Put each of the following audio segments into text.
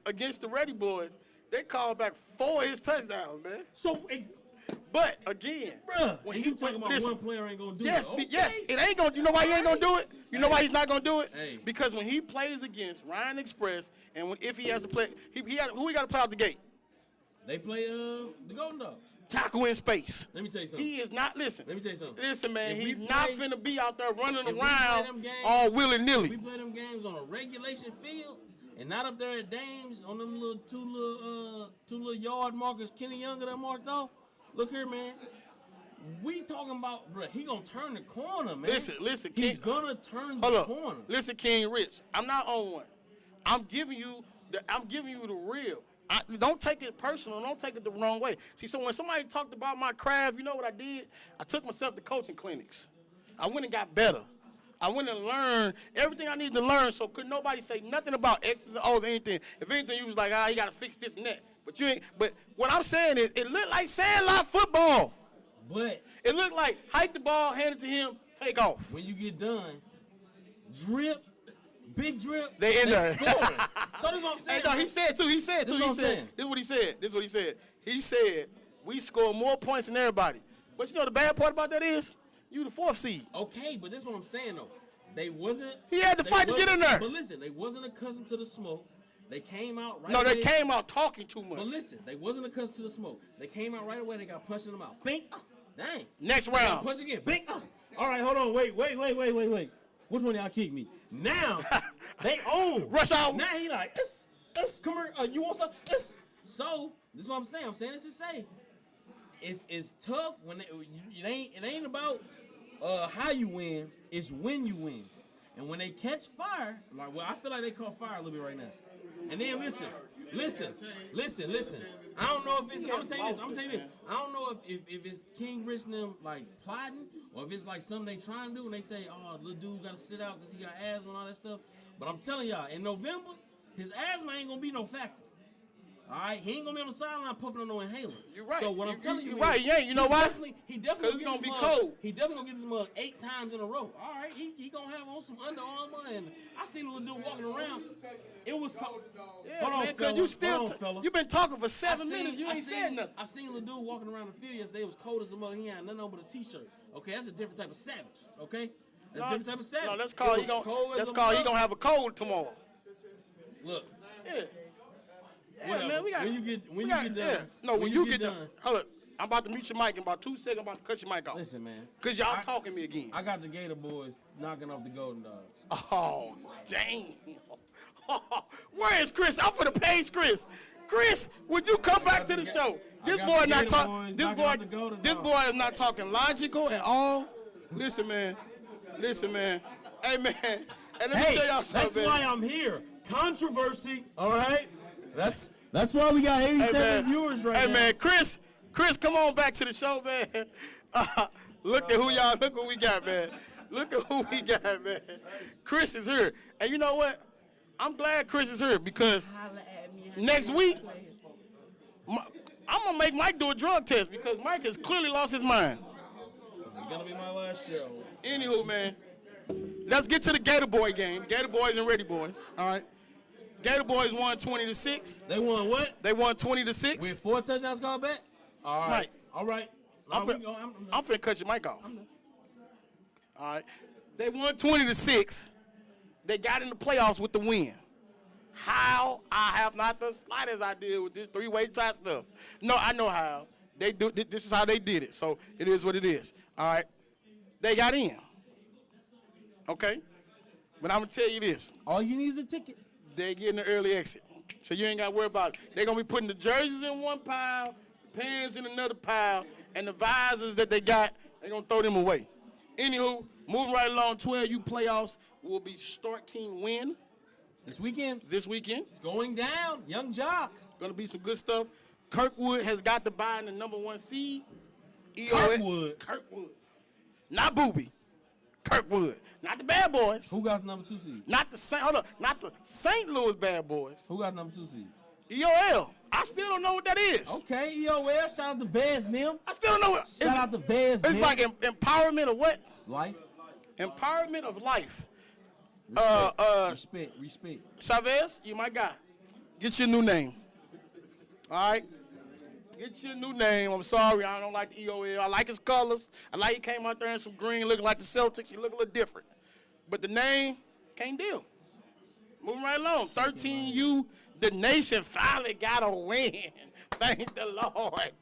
against the Ready Boys, they called back 4 of his touchdowns, man. So, but again, bruh, when you talking about one player ain't gonna do it. Okay. Yes, it ain't gonna. You know why he ain't gonna do it? You know why he's not gonna do it? Because when he plays against Ryan Express, and if he has to play, who he got to play out the gate? They play the Golden Dogs. Tackle in space. Let me tell you something. He is not. Listen. Let me tell you something. Listen, man. He's not finna be out there running around all willy nilly. We play them games on a regulation field. And not up there at Dames on them little two little yard markers Kenny Younger that marked off. Look here, man. We talking about, bro, he gonna turn the corner, man. Listen, he's gonna turn the corner. Listen, King Rich, I'm not on one. I'm giving you the real. Don't take it personal. Don't take it the wrong way. See, so when somebody talked about my craft, you know what I did? I took myself to coaching clinics. I went and got better. I went and learned everything I need to learn, so could nobody say nothing about X's and O's or anything. If anything, you was like, you got to fix this and that. But you ain't. But what I'm saying is, it looked like sandlot football. But it looked like hike the ball, hand it to him, take off. When you get done, drip, big drip, they end up scoring. So this is what I'm saying. Hey, no, he said too. This is what he said. He said, we score more points than everybody. But you know the bad part about that is, you the 4th seed. Okay, but this is what I'm saying though. They wasn't. He had to fight to get in there. But listen, they wasn't accustomed to the smoke. They came out right away. No, they came out talking too much. But listen, they wasn't accustomed to the smoke. They came out right away. They got punched in the mouth. Bing. Dang. Next round. Punch again. Bing. All right, hold on. Wait. Which one y'all kick me? Now they own. Rush out. Now he like, come here. You want some? So this is what I'm saying. I'm saying this to say, it's tough when it ain't about how you win. It's when you win. And when they catch fire, like I feel like they caught fire a little bit right now. And then listen. I don't know if it's. I'm gonna tell you this. I don't know if it's King Rich and them like plotting, or if it's like something they trying to do and they say, oh, little dude gotta sit out because he got asthma and all that stuff. But I'm telling y'all, in November, his asthma ain't gonna be no factor. All right, he ain't gonna be on the sideline puffing on no inhaler. You're right. So what I'm telling you, you're right. Yeah, you know why? He definitely gonna be cold. He definitely gonna get this mug 8 times in a row. All right, he gonna have on some Under Armour, and I seen a little dude walking around. It was cold. Yeah, hold on, fella. You been talking for 7 minutes. You ain't said nothing. I seen a little dude walking around the field yesterday. It was cold as a mug. He had nothing on but a t-shirt. Okay, that's a different type of savage. Okay, that's a different type of savage. No, that's called he gonna have a cold tomorrow. Look. Yeah. Yeah, man, when you get done. Yeah. No, when you get done. Hold up. I'm about to mute your mic in about 2 seconds. I'm about to cut your mic off. Listen, man. Because y'all talking me again. I got the Gator Boys knocking off the Golden Dogs. Oh, dang. Where is Chris? I'm for the page, Chris. Chris, would you come back to the show? This boy not talking. This boy is not talking logical at all. Listen, man. Hey, man. And let me tell y'all something. That's why I'm here. Controversy. All right. That's why we got 87 viewers right now. Hey, man, Chris, come on back to the show, man. Look at who we got, man. Look at who we got, man. Chris is here. And you know what? I'm glad Chris is here because next week, I'm going to make Mike do a drug test because Mike has clearly lost his mind. This is going to be my last show. Anywho, man, let's get to the Gator Boy game. Gator Boys and Ready Boys. All right. Gator Boys won 20-6. They won what? They won 20-6. With 4 touchdowns called back? All right. Right. All right. I'm finna cut your mic off. All right. They won 20-6. They got in the playoffs with the win. How? I have not the slightest idea with this 3-way tie stuff. No, I know how. They do. This is how they did it. So it is what it is. All right. They got in. Okay. But I'm gonna tell you this. All you need is a ticket. They getting the early exit. So you ain't got to worry about it. They're going to be putting the jerseys in one pile, the pants in another pile, and the visors that they got, they're going to throw them away. Anywho, moving right along, 12U playoffs will be start team win. This weekend. It's going down. Young Jock. Going to be some good stuff. Kirkwood has got to buy in the number 1 seed. Kirkwood. Not Booby. Kirkwood. Not the Bad Boys. Who got the number 2 seed? Not the St. Louis Bad Boys. Who got the number 2 seed? EOL. I still don't know what that is. Okay, EOL. Shout out to Vaz Nim. I still don't know what. Shout out to Vaz Nim. It's like empowerment of what? Life. Empowerment of life. Respect. Chavez, you my guy. Get your new name. All right? Get your new name. I'm sorry, I don't like the EOL. I like his colors. I like he came out there in some green looking like the Celtics. He look a little different. But the name, can't deal. Moving right along. 13U, the nation finally got a win. Thank the Lord.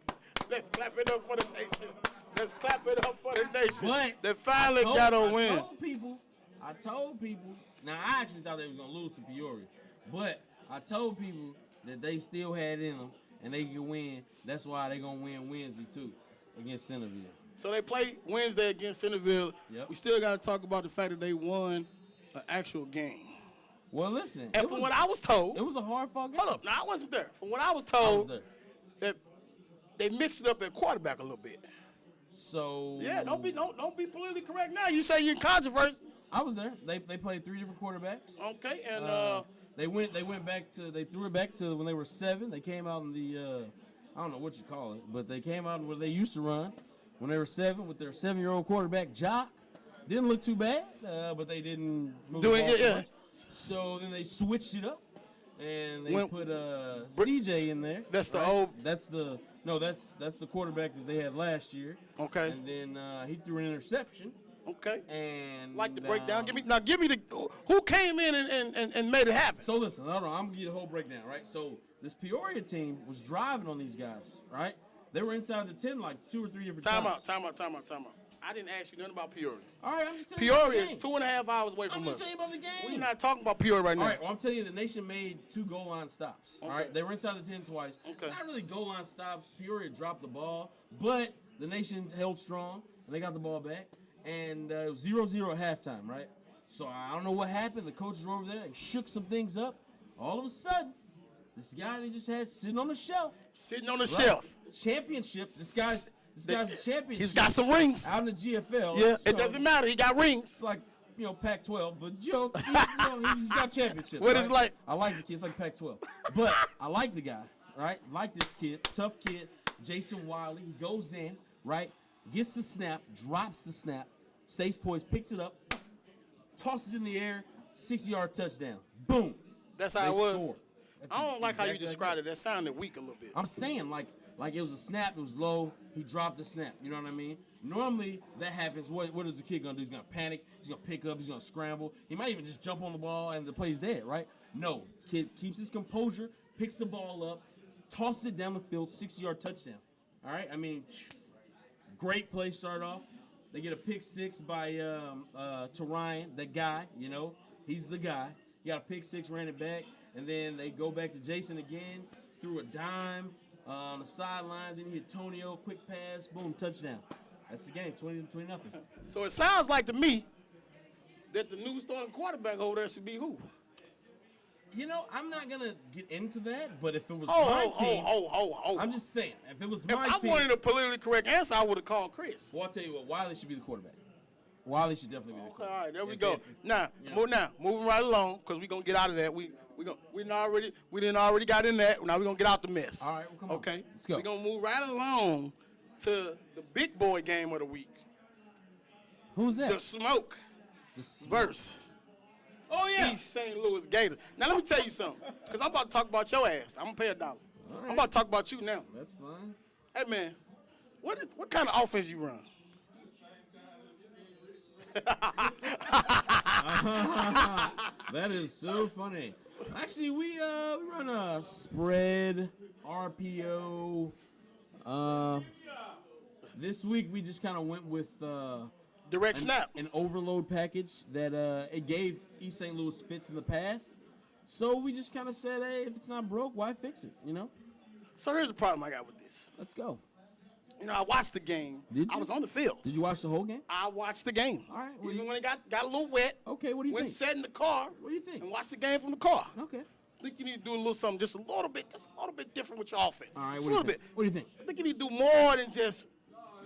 Let's clap it up for the nation. Let's clap it up for the nation. But they finally got a win. I told people. Now I actually thought they was gonna lose to Peoria, but I told people that they still had in them and they could win. That's why they gonna win Wednesday too against Centerville. So they play Wednesday against Centerville. Yep. We still got to talk about the fact that they won an actual game. Well, listen. And from what I was told, it was a hard-fought game. hold up, now I wasn't there. From what I was I was told, there. that they mixed it up at quarterback a little bit. So Yeah, don't be politically correct now. You say you're in controversy. I was there. They played 3 different quarterbacks. Okay, and They went back to they threw it back to when they were 7. They came out in the I don't know what you call it, but they came out where they used to run when they were 7 with their 7-year-old quarterback Jock. Didn't look too bad, but they didn't move Do the it, ball too yeah. much. So then they switched it up and they put CJ in there. That's the right? old- That's the quarterback that they had last year. Okay. And then he threw an interception. okay. And Like the breakdown. Give me the who came in and made it happen. So listen, hold on, I'm gonna give you the whole breakdown, right? So this Peoria team was driving on these guys, right? They were inside the 10 like 2 or 3 different times. Time out. I didn't ask you nothing about Peoria. All right, I'm just telling you about Peoria the is game. 2.5 hours away from I'm us. just telling you about the game. We're not talking about Peoria right now. All right, well, I'm telling you, the nation made 2 goal line stops. All right, they were inside the 10 twice. Okay. Not really goal line stops. Peoria dropped the ball, but the nation held strong and they got the ball back. And it was 0-0 at halftime, right? So I don't know what happened. The coaches were over there and shook some things up. All of a sudden, this guy they just had sitting on the shelf. Sitting on the right? shelf. Championship. This guy's a championship. He's got some rings. out in the GFL. Yeah, It's, it doesn't matter. He got rings. It's like, Pac-12, but he's got championships. What right? is like? I like the kid. It's like Pac-12, but I like the guy. Right? Like this kid, tough kid, Jason Wiley. He goes in, right? Gets the snap, drops the snap, stays poised, picks it up, tosses it in the air, 60-yard touchdown. Boom. That's how They it was. score. That's I don't like how you exactly described it. That sounded weak a little bit. I'm saying like it was a snap, it was low, he dropped the snap. You know what I mean? Normally that happens. What is the kid gonna do? He's gonna panic, he's gonna pick up, he's gonna scramble. He might even just jump on the ball and the play's dead, right? No. Kid keeps his composure, picks the ball up, tosses it down the field, 60-yard touchdown. All right? I mean, great play start off. They get a pick 6 by to Ryan, that guy, he's the guy. He got a pick 6, ran it back, and then they go back to Jason again, threw a dime on the sideline, then he hit Tonio, quick pass, boom, touchdown. That's the game, 20-0. So it sounds like to me that the new starting quarterback over there should be who? I'm not gonna get into that, but if it was Oh, my team, oh. I'm just saying, if it was If my I team, wanted a politically correct answer, I would have called Chris. well, I'll tell you what, Wiley should be the quarterback. Wiley should definitely be the Okay, quarterback. all right, there we If- go. if- Now, moving right along, because we're gonna get out of that. We didn't already got in that. Now we're gonna get out the mess. All right, well, come on. Okay, Let's go. We're gonna move right along to the big boy game of the week. Who's that? The Smoke verse. Oh yeah. East St. Louis Gators. Now let me tell you something, because I'm about to talk about your ass. I'm gonna pay $1. right. I'm about to talk about you now. That's fine. Hey man, what kind of offense you run? That is so funny. Actually, we run a spread RPO. This week we just kind of went with Direct snap. an overload package that it gave East St. Louis fits in the past. So we just kind of said, hey, if it's not broke, why fix it? So here's the problem I got with this. Let's go. I watched the game. Did I you? was on the field. Did you watch the whole game? I watched the game. All right, what do Even you- when it got a little wet. Okay, what do you went think? Sat in the car. What do you think? And watched the game from the car. Okay. I think you need to do a little something, just a little bit different with your offense. All right, Just what a do you little think? bit. What do you think? I think you need to do more than just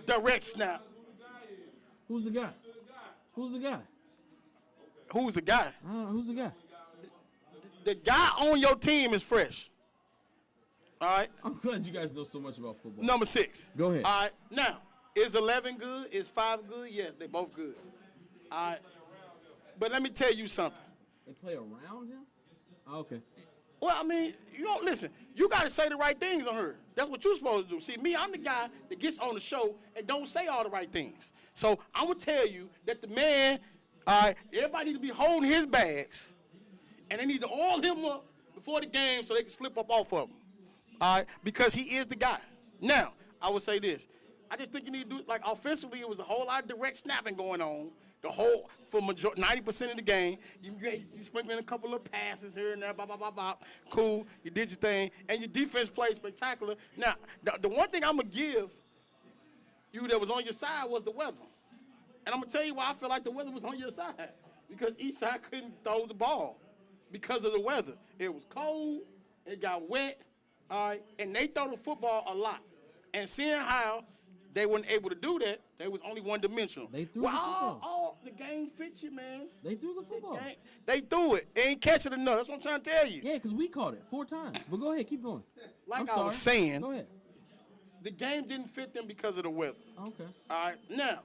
direct snap. Who's the guy? Who's the guy? Who's the guy? I don't know. Who's the guy? The guy on your team is fresh. All right. I'm glad you guys know so much about football. Number 6. Go ahead. All right. Now, is 11 good? Is 5 good? Yes, they both good. All right. But let me tell you something. They play around him? Oh, okay. Well, I mean, you don't listen. You got to say the right things on her. That's what you're supposed to do. See, me, I'm the guy that gets on the show and don't say all the right things. So I'm gonna tell you that the man, everybody need to be holding his bags, and they need to oil him up before the game so they can slip up off of him. All right, because he is the guy. Now, I would say this. I just think you need to do it, like, offensively, it was a whole lot of direct snapping going on. For 90% of the game, you sprinkle in a couple of passes here and there, bop, bop, bop, bop. Cool, you did your thing, and your defense played spectacular. Now, the one thing I'm going to give you that was on your side was the weather. And I'm going to tell you why I feel like the weather was on your side. Because Eastside couldn't throw the ball because of the weather. It was cold, it got wet, all right, and they throw the football a lot. And seeing how they weren't able to do that, they was only one-dimensional. They threw the football. The game fits you, man. They threw the football. They threw it. They ain't catch it enough. That's what I'm trying to tell you. Yeah, because we caught it 4 times. But go ahead, keep going. Like I'm I sorry. was saying, Go ahead. the game didn't fit them because of the weather. Okay. All right, now,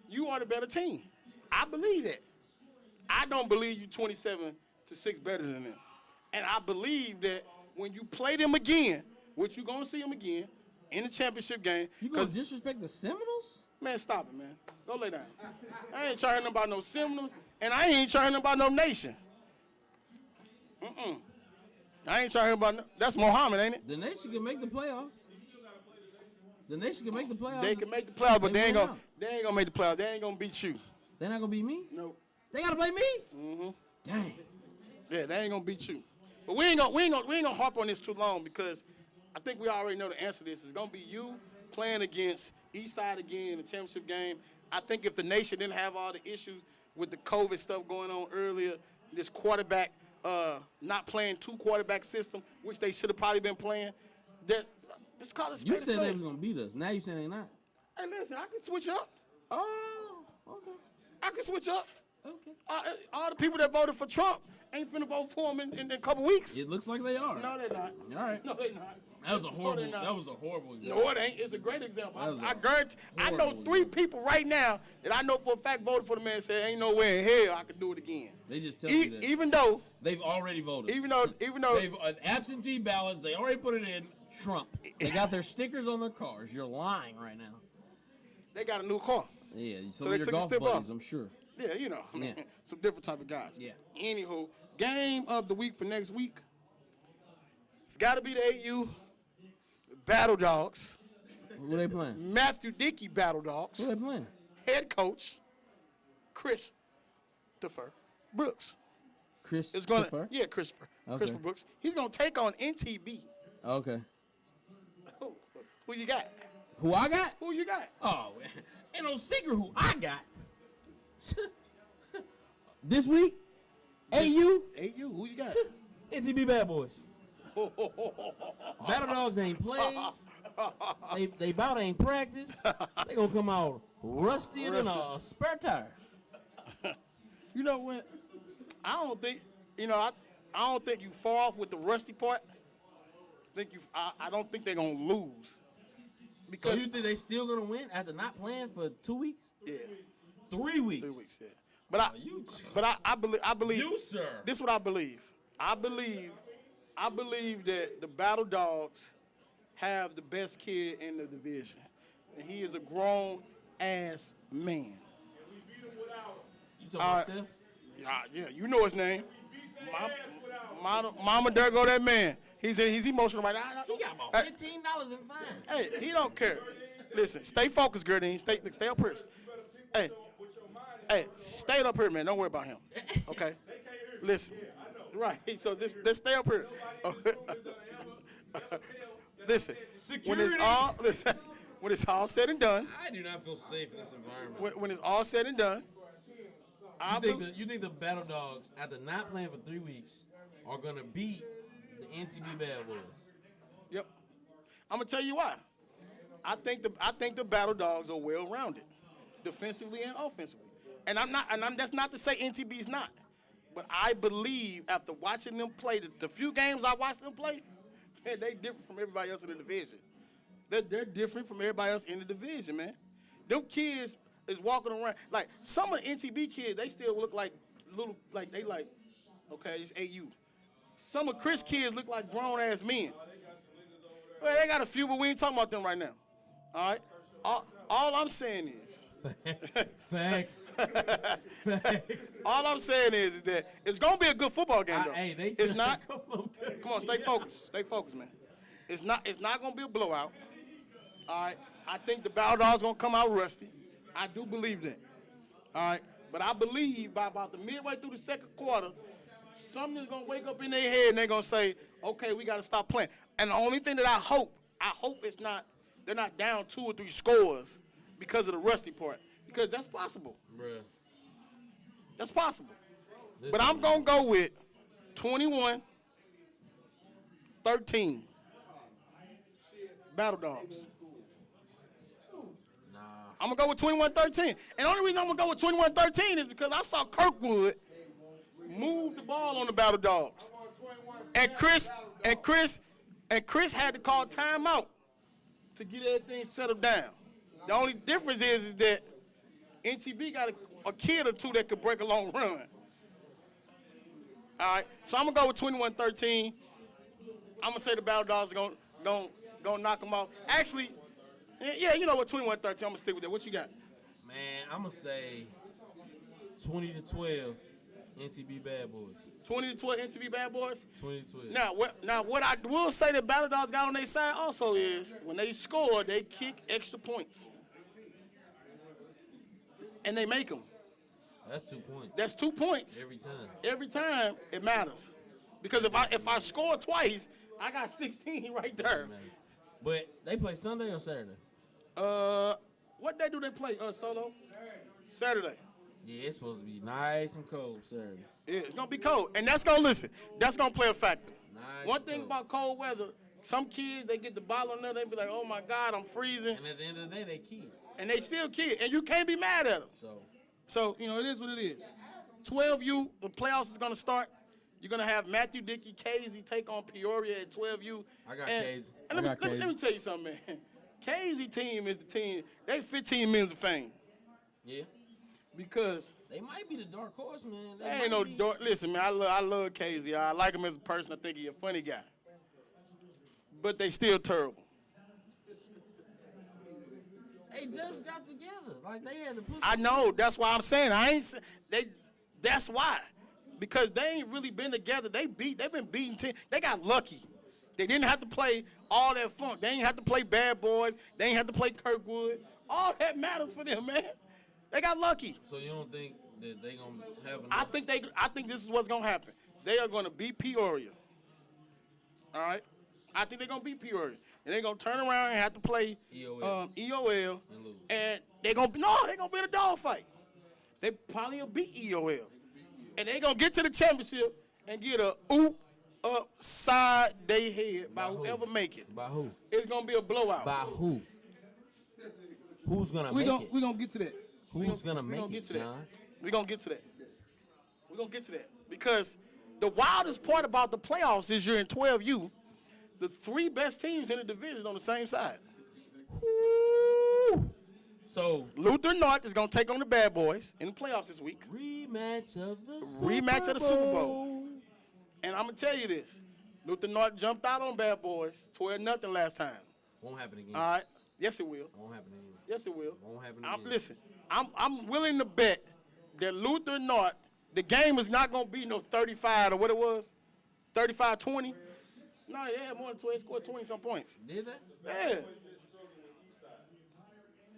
you are the better team. I believe that. I don't believe you 27-6 better than them. And I believe that when you play them again, which you're going to see them again, in the championship game. You gonna disrespect the Seminoles? Man, stop it, man. Go lay down. I ain't trying about no Seminoles, and I ain't trying about no nation. I ain't trying about that's Mohammed, ain't it? The nation can make the playoffs. The nation can make the playoffs. They can make the playoffs, but they ain't gonna make the playoffs. They ain't gonna beat you. They're not gonna beat me? No. They gotta play me? Mm-hmm. Dang. Yeah, they ain't gonna beat you. But we ain't gonna harp on this too long because I think we already know the answer to this. It's going to be you playing against Eastside again in the championship game. I think if the nation didn't have all the issues with the COVID stuff going on earlier, this quarterback not playing 2-quarterback system, which they should have probably been playing, it's called a spade. You said they was going to beat us. Now you saying they not. Hey, listen, I can switch up. Oh, okay. I can switch up. Okay. All the people that voted for Trump ain't finna vote for him in a couple weeks. It looks like they are. No, they're not. All right. No, they're not. That was a horrible example. No, it ain't. It's a great example. I guarantee. I know 3 people right now that I know for a fact voted for the man and said, ain't no way in hell I could do it again. They just tell you that. Even though they've already voted. Even though they've absentee ballots, they already put it in Trump. They got their stickers on their cars. You're lying right now. They got a new car. Yeah, so they they your took golf a step buddies, up. I'm sure. Yeah, you know, some different type of guys. Yeah. Anywho, game of the week for next week. It's got to be the AU Battle Dogs. Who they playing? Matthew Dickey Battle Dogs. Who they playing? Head coach Christopher Brooks. Christopher? Yeah, Christopher. Okay. Christopher Brooks. He's going to take on NTB. Okay. Who you got? Who I got? Who you got? Oh, ain't no secret who I got. This week, AU, who you got? NTB Bad Boys. Battle Dogs ain't played. They about ain't practiced. They gonna come out rustier than a spare tire. You know what? I don't think you fall off with the rusty part. I don't think they're gonna lose. So you think they still gonna win after not playing for 2 weeks? Yeah. 3 weeks. 3 weeks, yeah. But I believe. You, sir. This is what I believe. I believe that the Battle Dogs have the best kid in the division, and he is a grown ass man. You talking about Steph? Yeah, you know his name. Mama, there go that man. He's emotional right now. He got about $15 in fines. Hey, he don't care. Listen, stay focused, Gerdine. Stay up here. Hey, stay up here, man. Don't worry about him. Okay? Listen. Right. So this stay up here. Listen. Security. When it's all said and done. I do not feel safe in this environment. When it's all said and done. You think the Battle Dogs, after not playing for 3 weeks, are gonna beat the NTB Bad Boys? Yep. I'm gonna tell you why. I think the Battle Dogs are well rounded, defensively and offensively. And that's not to say NTB's not. But I believe after watching them play, the few games I watched them play, man, they different from everybody else in the division. They're different from everybody else in the division, man. Them kids is walking around like some of the NTB kids. They still look like okay, it's AU. some of Chris kids look like grown-ass men. Well, they got a few, but we ain't talking about them right now. All right? All I'm saying is. Facts. Facts. All I'm saying is that it's going to be a good football game, though. Hey, it's not. Come on, stay focused. Stay focused, man. It's not going to be a blowout. All right? I think the Battle Dogs going to come out rusty. I do believe that. All right? But I believe by about the midway through the second quarter, something's going to wake up in their head and they're going to say, okay, we got to stop playing. And the only thing that I hope it's not, they're not down 2 or 3 scores because of the rusty part. Because that's possible. Bruh. That's possible. Listen, but I'm going to go with 21-13. Battle Dogs. Nah. I'm going to go with 21-13. And the only reason I'm going to go with 21-13 is because I saw Kirkwood move the ball on the Battle Dogs. And Chris had to call timeout to get everything settled down. The only difference is that NTB got a kid or two that could break a long run. All right, so I'm going to go with 21-13. I'm going to say the Battle Dogs are going to knock them off. Actually, yeah, you know what, 21-13, I'm going to stick with that. What you got? Man, I'm going to say 20-12 NTB Bad Boys. 20-12 NTB Bad Boys? 20-12. Now, what I will say that Battle Dogs got on their side also is when they score, they kick extra points. And they make them. That's 2 points. That's 2 points. Every time. Every time it matters. Because if I score twice, I got 16 right there. But they play Sunday or Saturday? What day do they play, Solo? Saturday. Yeah, it's supposed to be nice and cold Saturday. Yeah, it's going to be cold. And that's going to play a factor. Nice. One thing about cold weather, some kids, they get the ball on there, they be like, oh, my God, I'm freezing. And at the end of the day, they kids. And they still kids. And you can't be mad at them. So, you know, it is what it is. 12U, the playoffs is going to start. You're going to have Matthew Dickey, Casey take on Peoria at 12U. I got Casey. And let me tell you something, man. Casey team is the team. They 15 minutes of fame. Yeah. Because they might be the dark horse, man. They ain't no dark. Listen, man, I love Casey. I like him as a person. I think he's a funny guy. But they still terrible. They just got together. Like, they had to put I know. That's why I'm saying. That's why. Because they ain't really been together. They've been beating teams. They got lucky. They didn't have to play all that funk. They ain't have to play Bad Boys. They ain't have to play Kirkwood. All that matters for them, man. They got lucky. So you don't think that they gonna have enough? I think this is what's gonna happen. They are gonna beat Peoria. All right? I think they're gonna beat Peoria. And they're gonna turn around and have to play EOL. And lose. And they're gonna be in a dogfight. They probably will beat EOL. And they're gonna get to the championship and get a upside their head by whoever make it. By who? It's gonna be a blowout. By who? Who's gonna make it? We're gonna get to that. Who's gonna make it, John? We're gonna get to that. We're gonna get to that. Because the wildest part about the playoffs is you're in 12U. The 3 best teams in the division on the same side. Woo! So Luther North is gonna take on the Bad Boys in the playoffs this week. Rematch of the Super Bowl. And I'm gonna tell you this: Luther North jumped out on Bad Boys 12-0 last time. Won't happen again. All right. Yes, it will. Won't happen again. Yes, it will. Won't happen again. Listen, I'm willing to bet that Luther North, the game is not gonna be no 35 or what it was, 35-20. No, they had more than 20. They scored 20-some points. Did they? Yeah.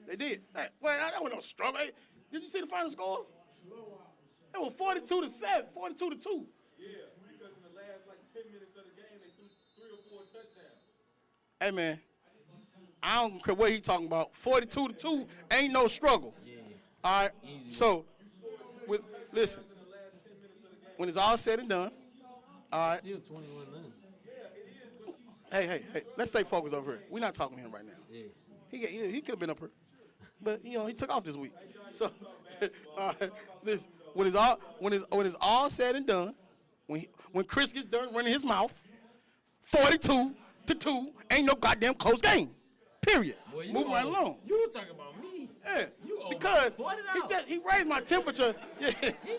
They did. Well, that was no struggle. Did you see the final score? It was 42-7, 42-2. Yeah, because in the last 10 minutes of the game, they threw 3 or 4 touchdowns. Hey, man, I don't care what he talking about. 42-2 ain't no struggle. Yeah. All right. Easy. So, listen, when it's all said and done, all right. Still 21-9. Hey, let's stay focused over here. We're not talking to him right now. Yeah. He could have been up here, but he took off this week. So, listen, when it's all said and done, when Chris gets done running his mouth, 42-2 ain't no goddamn close game. Period. Boy, Move right along. You were talking about me. Yeah. You Because Sweat it out. he raised my temperature. He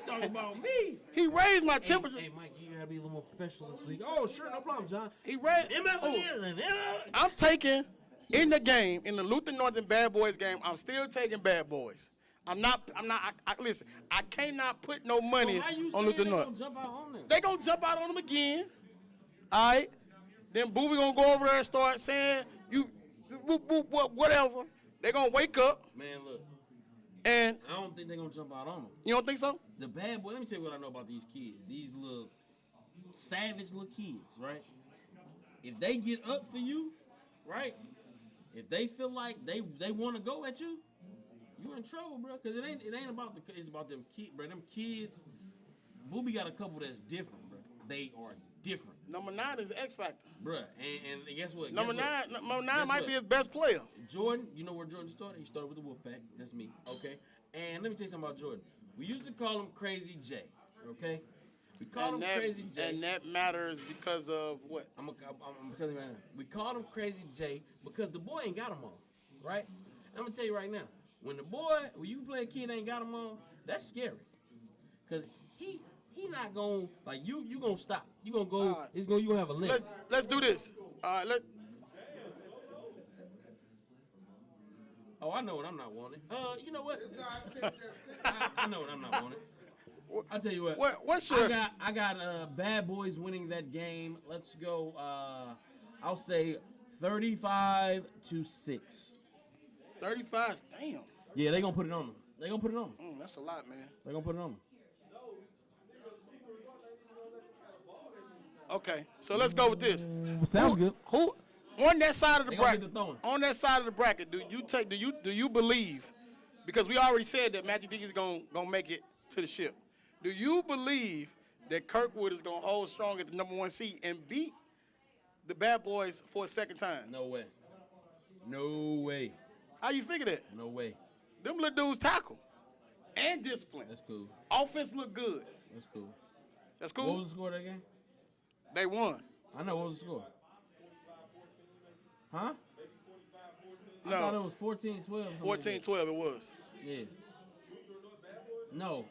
talking about me. He raised my temperature. Hey, Mike, you gotta be a little more professional this week. Oh, sure, no problem, John. He raised. I'm taking in the game, in the Luther Northern Bad Boys game. I'm still taking Bad Boys. I'm not. Listen, I cannot put no money How you on saying Luther they Northern. gonna jump out on them? They gonna jump out on them again. All right. Then Booby gonna go over there and start saying whatever. They gonna wake up Man, look, and I don't think they're gonna jump out on them. you don't think so? The bad boy, let me tell you what I know about these kids. These little savage little kids, right? If they get up for you, right? If they feel like they want to go at you, you in trouble, bro. Cause it ain't about it's about them kids, bro. Them kids. Booby got a couple that's different, bro. They are different, Number 9 is the X Factor. bro. And guess what? Number Guess what? 9 Guess might what? be his best player. Jordan, you know where Jordan started? He started with the Wolfpack. That's me, okay? And let me tell you something about Jordan. We used to call him Crazy J, okay? We called him Crazy J. And that matters because of what? I'm telling you right now. We called him Crazy J because the boy ain't got him on, right? I'm gonna tell you right now. When you play a kid that ain't got him on, that's scary. Cause he not gonna like you gonna stop. You gonna go. right. You gonna have a limp. Let's do this. All right, Oh, I know what I'm not wanting. You know what? I know what I'm not wanting. I'll tell you what. What's your? I got Bad Boys winning that game. Let's go. I'll say 35-6. 35. Damn. Yeah, they gonna put it on them. They gonna put it on them. That's a lot, man. They gonna put it on them. Okay, so let's go with this. Sounds good. Who on that side of the They gonna bracket? get the throwing. On that side of the bracket, do you believe? Because we already said that Matthew Dickey's gonna make it to the ship. Do you believe that Kirkwood is gonna hold strong at the number 1 seed and beat the Bad Boys for a second time? No way. No way. How you figure that? No way. Them little dudes tackle and discipline. That's cool. Offense look good. That's cool. That's What cool. was the score of that game? They won. I know. What was the score? Huh? I thought it No, was 14-12. 14-12 it was. Yeah. No,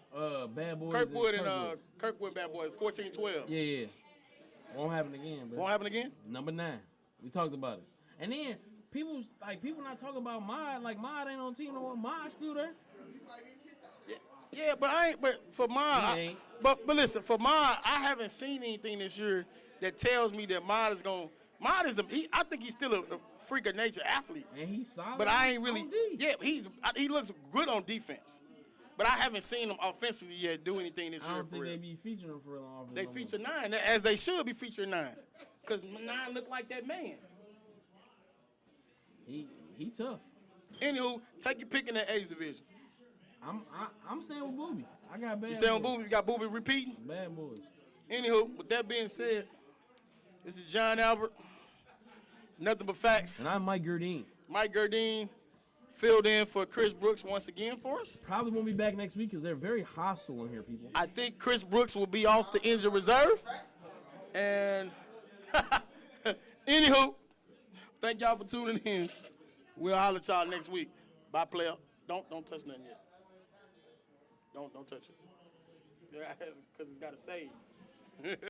Bad Boys. Kirkwood and Kirkwood Bad Boys 14-12. Yeah. Won't happen again, bro. Won't happen again? Number 9. We talked about it. And then people not talking about Mod. Like Mod ain't on the team no more. Mod still there. Yeah, but I ain't. But for mine, He ain't. but listen, for mine, I haven't seen anything this year that tells me that Mod is going. Mod is I think he's still a freak of nature athlete. And he's solid. But I ain't really. on D. Yeah, he looks good on defense. But I haven't seen him offensively yet do anything this I year. don't For think real. they be featuring him for a long. They feature 9 as they should be featuring 9, because 9 look like that man. He tough. Anywho, take your pick in that A's division. I'm staying with Booby. I got Bad You stay on Boys. Booby. You got Booby repeating. Bad Boys. Anywho, with that being said, this is John Albert. Nothing but facts. And I'm Mike Gerdine. Mike Gerdine filled in for Chris Brooks once again for us. Probably won't be back next week because they're very hostile in here, people. I think Chris Brooks will be off the injured reserve. And anywho, thank y'all for tuning in. We'll holler at y'all next week. Bye, player. Don't touch nothing yet. Don't touch it. Yeah, because it's got to save.